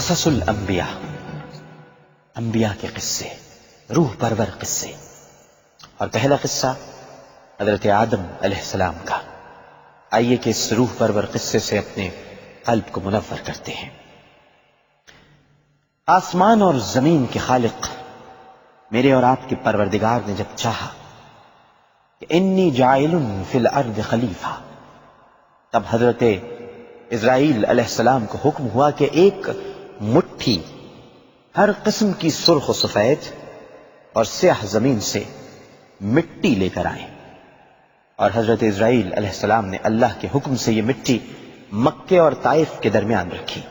قصص الانبیاء، انبیاء کے قصے، روح پرور قصے۔ اور پہلا قصہ حضرت آدم علیہ السلام کا۔ آئیے کہ اس روح پرور قصے سے اپنے قلب کو منور کرتے ہیں۔ آسمان اور زمین کے خالق میرے اور آپ کے پروردگار نے جب چاہا کہ انی جاعل فی الارض خلیفہ، تب حضرت اسرائیل علیہ السلام کو حکم ہوا کہ ایک مٹھی ہر قسم کی سرخ و سفید اور سیاہ زمین سے مٹی لے کر آئیں، اور حضرت اسرائیل علیہ السلام نے اللہ کے حکم سے یہ مٹی مکے اور طائف کے درمیان رکھی۔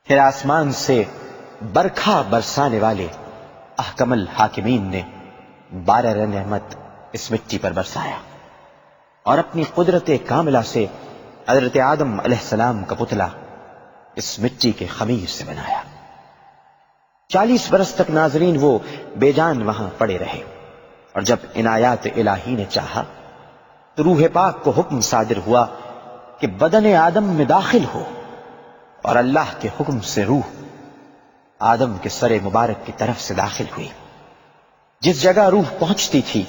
پھر آسمان سے برکھا برسانے والے احکم الحاکمین نے 12 نعمت اس مٹی پر برسایا، اور اپنی قدرت کاملہ سے حضرت آدم علیہ السلام کا پتلا اس مٹی کے خمیر سے بنایا۔ 40 برس تک ناظرین وہ بے جان وہاں پڑے رہے، اور جب عنایات الہی نے چاہا تو روح پاک کو حکم صادر ہوا کہ بدن آدم میں داخل ہو، اور اللہ کے حکم سے روح آدم کے سر مبارک کی طرف سے داخل ہوئی۔ جس جگہ روح پہنچتی تھی،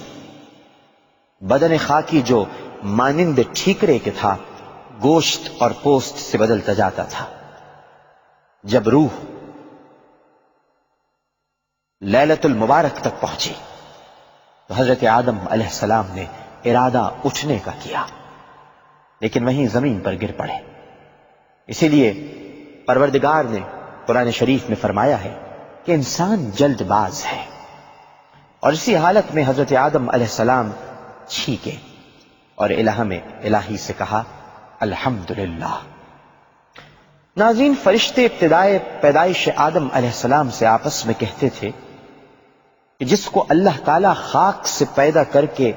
بدن خاکی جو مانند ٹھیکرے کے تھا گوشت اور پوست سے بدلتا جاتا تھا۔ جب روح لیلۃ المبارک تک پہنچی تو حضرت آدم علیہ السلام نے ارادہ اٹھنے کا کیا، لیکن وہیں زمین پر گر پڑے۔ اسی لیے پروردگار نے قرآن شریف میں فرمایا ہے کہ انسان جلد باز ہے، اور اسی حالت میں حضرت آدم علیہ السلام چھینکے اور الہ میں الہی سے کہا الحمدللہ۔ ناظرین، فرشتے ابتدائے پیدائش آدم علیہ السلام سے آپس میں کہتے تھے کہ جس کو اللہ تعالی خاک سے پیدا کر کے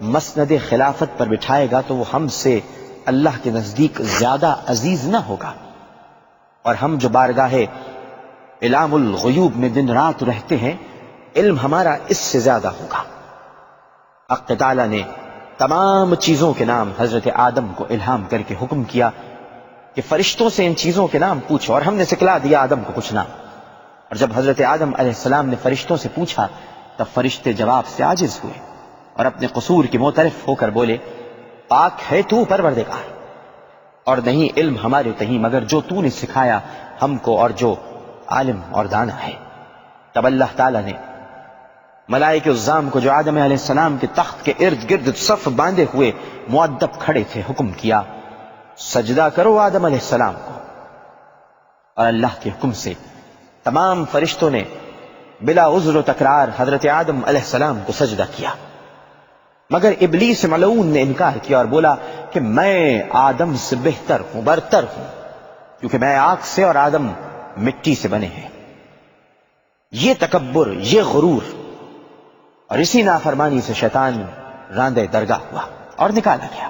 مسند خلافت پر بٹھائے گا تو وہ ہم سے اللہ کے نزدیک زیادہ عزیز نہ ہوگا، اور ہم جو بارگاہ علام الغیوب میں دن رات رہتے ہیں، علم ہمارا اس سے زیادہ ہوگا۔ حق تعالی نے تمام چیزوں کے نام حضرت آدم کو الہام کر کے حکم کیا کہ فرشتوں سے ان چیزوں کے نام پوچھو، اور ہم نے سکھلا دیا آدم کو کچھ نام۔ اور جب حضرت آدم علیہ السلام نے فرشتوں سے پوچھا تب فرشتے جواب سے عاجز ہوئے اور اپنے قصور کے معترف ہو کر بولے پاک ہے تو پروردگار، اور نہیں علم ہمارے تہیں مگر جو تو نے سکھایا ہم کو اور جو عالم اور دانا ہے۔ تب اللہ تعالیٰ نے ملائکہ الزام کو جو آدم علیہ السلام کے تخت کے ارد گرد صف باندھے ہوئے مؤدب کھڑے تھے حکم کیا سجدہ کرو آدم علیہ السلام کو، اور اللہ کے حکم سے تمام فرشتوں نے بلا عذر و تکرار حضرت آدم علیہ السلام کو سجدہ کیا، مگر ابلیس ملعون نے انکار کیا اور بولا کہ میں آدم سے بہتر ہوں، برتر ہوں، کیونکہ میں آگ سے اور آدم مٹی سے بنے ہیں۔ یہ تکبر، یہ غرور اور اسی نافرمانی سے شیطان راندے درگاہ ہوا اور نکالا گیا۔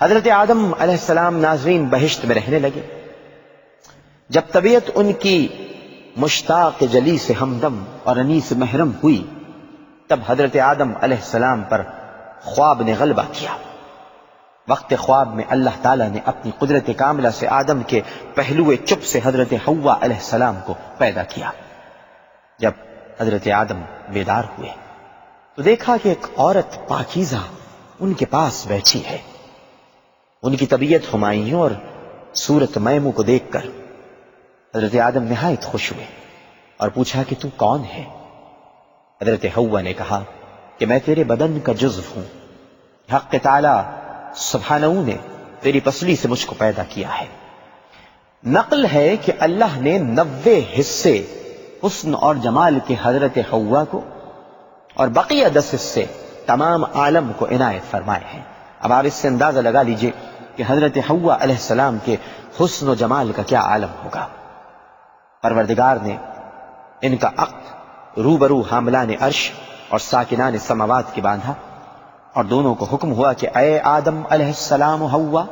حضرت آدم علیہ السلام ناظرین بہشت میں رہنے لگے۔ جب طبیعت ان کی مشتاق جلیس ہمدم اور انیس محرم ہوئی تب حضرت آدم علیہ السلام پر خواب نے غلبہ کیا۔ وقت خواب میں اللہ تعالیٰ نے اپنی قدرت کاملہ سے آدم کے پہلو چپ سے حضرت حوا علیہ السلام کو پیدا کیا۔ جب حضرت آدم بیدار ہوئے تو دیکھا کہ ایک عورت پاکیزہ ان کے پاس بیٹھی ہے۔ ان کی طبیعت ہمایوں اور صورت میمو کو دیکھ کر حضرت آدم نہایت خوش ہوئے اور پوچھا کہ تو کون ہے؟ حضرت حوا نے کہا کہ میں تیرے بدن کا جزو ہوں، حق تعالی سبحانہ نے تیری پسلی سے مجھ کو پیدا کیا ہے۔ نقل ہے کہ اللہ نے 90 حصے حسن اور جمال کے حضرت حوا کو اور بقیہ 10 حصے تمام عالم کو عنایت فرمائے ہیں۔ اب آپ اس سے اندازہ لگا لیجئے کہ حضرت حوا علیہ السلام کے حسن و جمال کا کیا عالم ہوگا۔ پروردگار نے ان کا عقد روبرو حاملان عرش اور ساکنان سماوات کی باندھا، اور دونوں کو حکم ہوا کہ اے آدم علیہ السلام و حوا،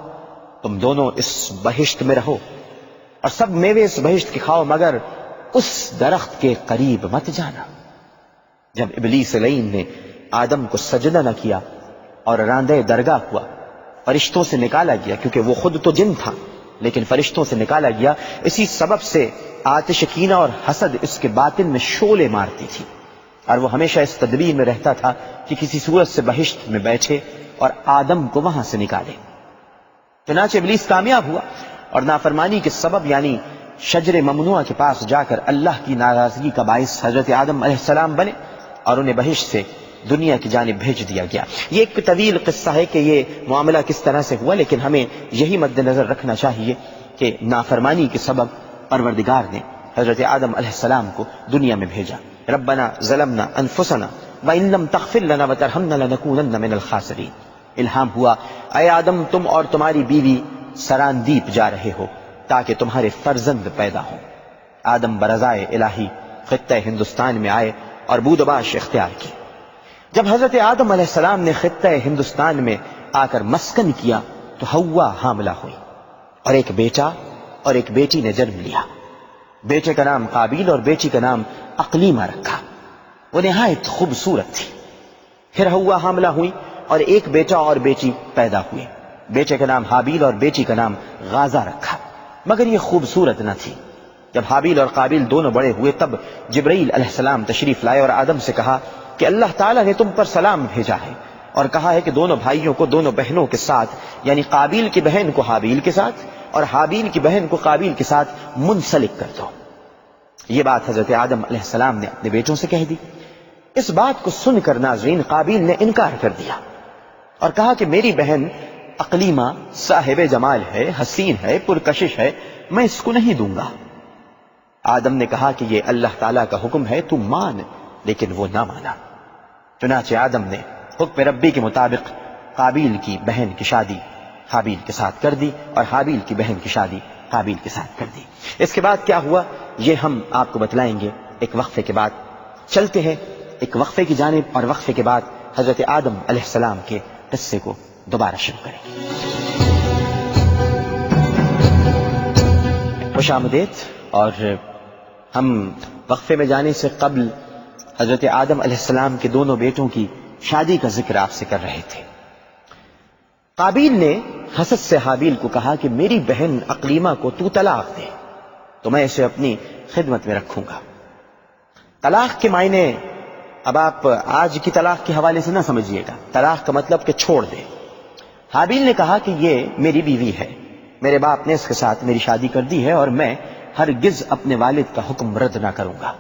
تم دونوں اس بہشت میں رہو اور سب میوے اس بہشت کے کھاؤ، مگر اس درخت کے قریب مت جانا۔ جب ابلیس لعین نے آدم کو سجدہ نہ کیا اور راندے درگاہ ہوا، فرشتوں سے نکالا گیا کیونکہ وہ خود تو جن تھا، لیکن فرشتوں سے نکالا گیا، اسی سبب سے آتش کینہ اور حسد اس کے باطن میں شعلے مارتی تھی، اور وہ ہمیشہ اس تدبیر میں رہتا تھا کہ کسی صورت سے بہشت میں بیٹھے اور آدم کو وہاں سے نکالے۔ چنانچہ ابلیس کامیاب ہوا اور نافرمانی کے سبب یعنی شجر ممنوع کے پاس جا کر اللہ کی ناراضگی کا باعث حضرت آدم علیہ السلام بنے اور انہیں بہشت سے دنیا کی جانب بھیج دیا گیا۔ یہ ایک طویل قصہ ہے کہ یہ معاملہ کس طرح سے ہوا، لیکن ہمیں یہی مد نظر رکھنا چاہیے کہ نافرمانی کے سبب پروردگار نے حضرت آدم علیہ السلام کو دنیا میں بھیجا۔ ربنا ظلمنا انفسنا وان لم تغفر لنا وترحمنا لنکونن من الخاسرین۔ الہام ہوا، اے آدم تم اور تمہاری بیوی سراندیپ جا رہے ہو تاکہ تمہارے فرزند پیدا ہوں۔ آدم برضائے الہی خطہ ہندوستان میں آئے اور بود و باش اختیار کی۔ جب حضرت آدم علیہ السلام نے خطہ ہندوستان میں آ کر مسکن کیا تو حوا حاملہ ہوئی اور ایک بیٹا اور ایک بیٹی نے جنم لیا۔ بیٹے کا نام قابیل اور بیٹی کا نام اقلیمہ رکھا، وہ نہایت خوبصورت تھی۔ پھر حوا حاملہ ہوئی اور ایک بیٹا اور بیٹی پیدا ہوئے، بیٹے کا نام حابیل اور بیٹی کا نام غازہ رکھا، مگر یہ خوبصورت نہ تھی۔ جب حابیل اور قابیل دونوں بڑے ہوئے تب جبرائیل علیہ السلام تشریف لائے اور آدم سے کہا کہ اللہ تعالیٰ نے تم پر سلام بھیجا ہے اور کہا ہے کہ دونوں بھائیوں کو دونوں بہنوں کے ساتھ یعنی قابیل کی بہن کو حابیل کے ساتھ اور حابیل کی بہن کو قابیل کے ساتھ منسلک کر دو۔ یہ بات حضرت آدم علیہ السلام نے اپنے بیٹوں سے کہہ دی۔ اس بات کو سن کر ناظرین قابیل نے انکار کر دیا اور کہا کہ میری بہن اقلیمہ صاحب جمال ہے، حسین ہے، پرکشش ہے، میں اس کو نہیں دوں گا۔ آدم نے کہا کہ یہ اللہ تعالیٰ کا حکم ہے، تو مان، لیکن وہ نہ مانا۔ چنانچہ آدم نے حکم ربی کے مطابق قابیل کی بہن کی شادی حابیل کے ساتھ کر دی اور حابیل کی بہن کی شادی قابیل کے ساتھ کر دی۔ اس کے بعد کیا ہوا یہ ہم آپ کو بتلائیں گے ایک وقفے کے بعد۔ چلتے ہیں ایک وقفے کی جانب اور وقفے کے بعد حضرت آدم علیہ السلام کے قصے کو دوبارہ شروع کریں گے۔ خوش آمدید۔ اور ہم وقفے میں جانے سے قبل حضرت آدم علیہ السلام کے دونوں بیٹوں کی شادی کا ذکر آپ سے کر رہے تھے۔ قابیل نے حسد سے حابیل کو کہا کہ میری بہن اقلیمہ کو تو طلاق دے تو میں اسے اپنی خدمت میں رکھوں گا۔ طلاق کے معنی اب آپ آج کی طلاق کے حوالے سے نہ سمجھیے گا، طلاق کا مطلب کہ چھوڑ دے۔ حابیل نے کہا کہ یہ میری بیوی ہے، میرے باپ نے اس کے ساتھ میری شادی کر دی ہے اور میں ہرگز اپنے والد کا حکم رد نہ کروں گا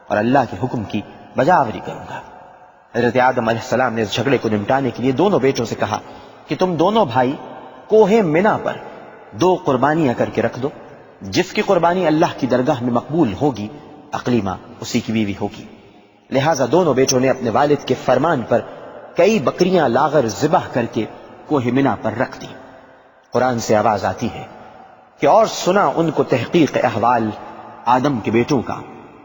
اور اللہ کے حکم کی بجاوری کروں گا۔ حضرت آدم علیہ السلام نے اس جھگڑے کو نمٹانے کے لیے دونوں بیٹوں سے کہا کہ تم دونوں بھائی کوہ منا پر 2 قربانیاں کر کے رکھ دو، جس کی قربانی اللہ کی درگاہ میں مقبول ہوگی اقلیمہ اسی کی بیوی ہوگی۔ لہٰذا دونوں بیٹوں نے اپنے والد کے فرمان پر کئی بکریاں لاغر ذبح کر کے کوہ منا پر رکھ دی۔ قرآن سے آواز آتی ہے کہ اور سنا ان کو تحقیق احوال آدم کے بیٹوں کا،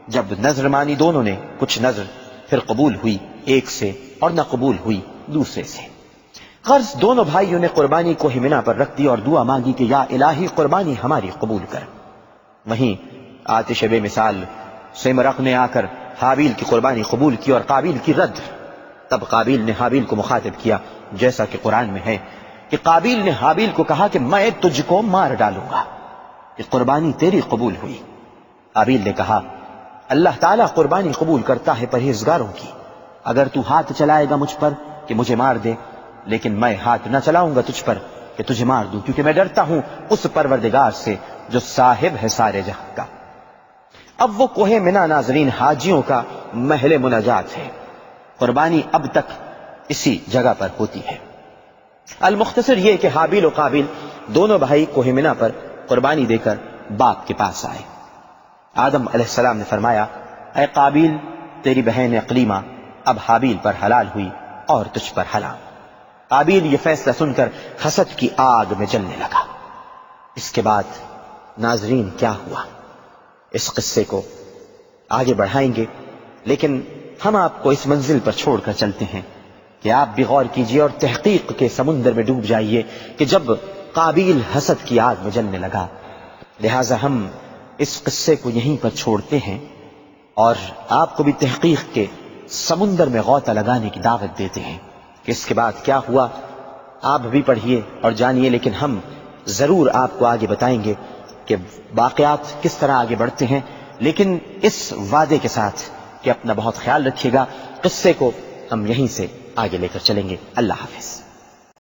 جب نظر مانی دونوں نے، کچھ نظر پھر قبول ہوئی ایک سے اور نہ قبول ہوئی دوسرے سے۔ غرض دونوں بھائیوں نے قربانی کوہ منا پر رکھ دی اور دعا مانگی کہ یا الہی قربانی ہماری قبول کر۔ وہیں آتش بے مثال سمرق نے آ کر حابیل کی قربانی قبول کی اور قابیل کی رد۔ تب قابیل نے حابیل کو مخاطب کیا جیسا کہ قرآن میں ہے کہ قابیل نے حابیل کو کہا کہ میں تجھ کو مار ڈالوں گا، یہ قربانی تیری قبول ہوئی۔ حابیل نے کہا اللہ تعالیٰ قربانی قبول کرتا ہے پرہیزگاروں کی، اگر تو ہاتھ چلائے گا مجھ پر کہ مجھے مار دے، لیکن میں ہاتھ نہ چلاؤں گا تجھ پر کہ تجھے مار دوں، کیونکہ میں ڈرتا ہوں اس پروردگار سے جو صاحب ہے سارے جہاں کا۔ اب وہ کوہ منا ناظرین حاجیوں کا محل مناجات ہے، قربانی اب تک اسی جگہ پر ہوتی ہے۔ المختصر یہ کہ حابیل و قابیل دونوں بھائی کوہ منا پر قربانی دے کر باپ کے پاس آئے۔ آدم علیہ السلام نے فرمایا اے قابیل تیری بہن اقلیمہ اب حابیل پر حلال ہوئی اور تجھ پر حرام۔ قابیل یہ فیصلہ سن کر حسد کی آگ میں جلنے لگا۔ اس کے بعد ناظرین کیا ہوا اس قصے کو آگے بڑھائیں گے، لیکن ہم آپ کو اس منزل پر چھوڑ کر چلتے ہیں کہ آپ بھی غور کیجئے اور تحقیق کے سمندر میں ڈوب جائیے کہ جب قابیل حسد کی آگ میں جلنے لگا، لہٰذا ہم اس قصے کو یہیں پر چھوڑتے ہیں اور آپ کو بھی تحقیق کے سمندر میں غوطہ لگانے کی دعوت دیتے ہیں کہ اس کے بعد کیا ہوا آپ بھی پڑھیے اور جانیے، لیکن ہم ضرور آپ کو آگے بتائیں گے کہ واقعات کس طرح آگے بڑھتے ہیں، لیکن اس وعدے کے ساتھ کہ اپنا بہت خیال رکھیے گا۔ قصے کو ہم یہیں سے آگے لے کر چلیں گے۔ اللہ حافظ۔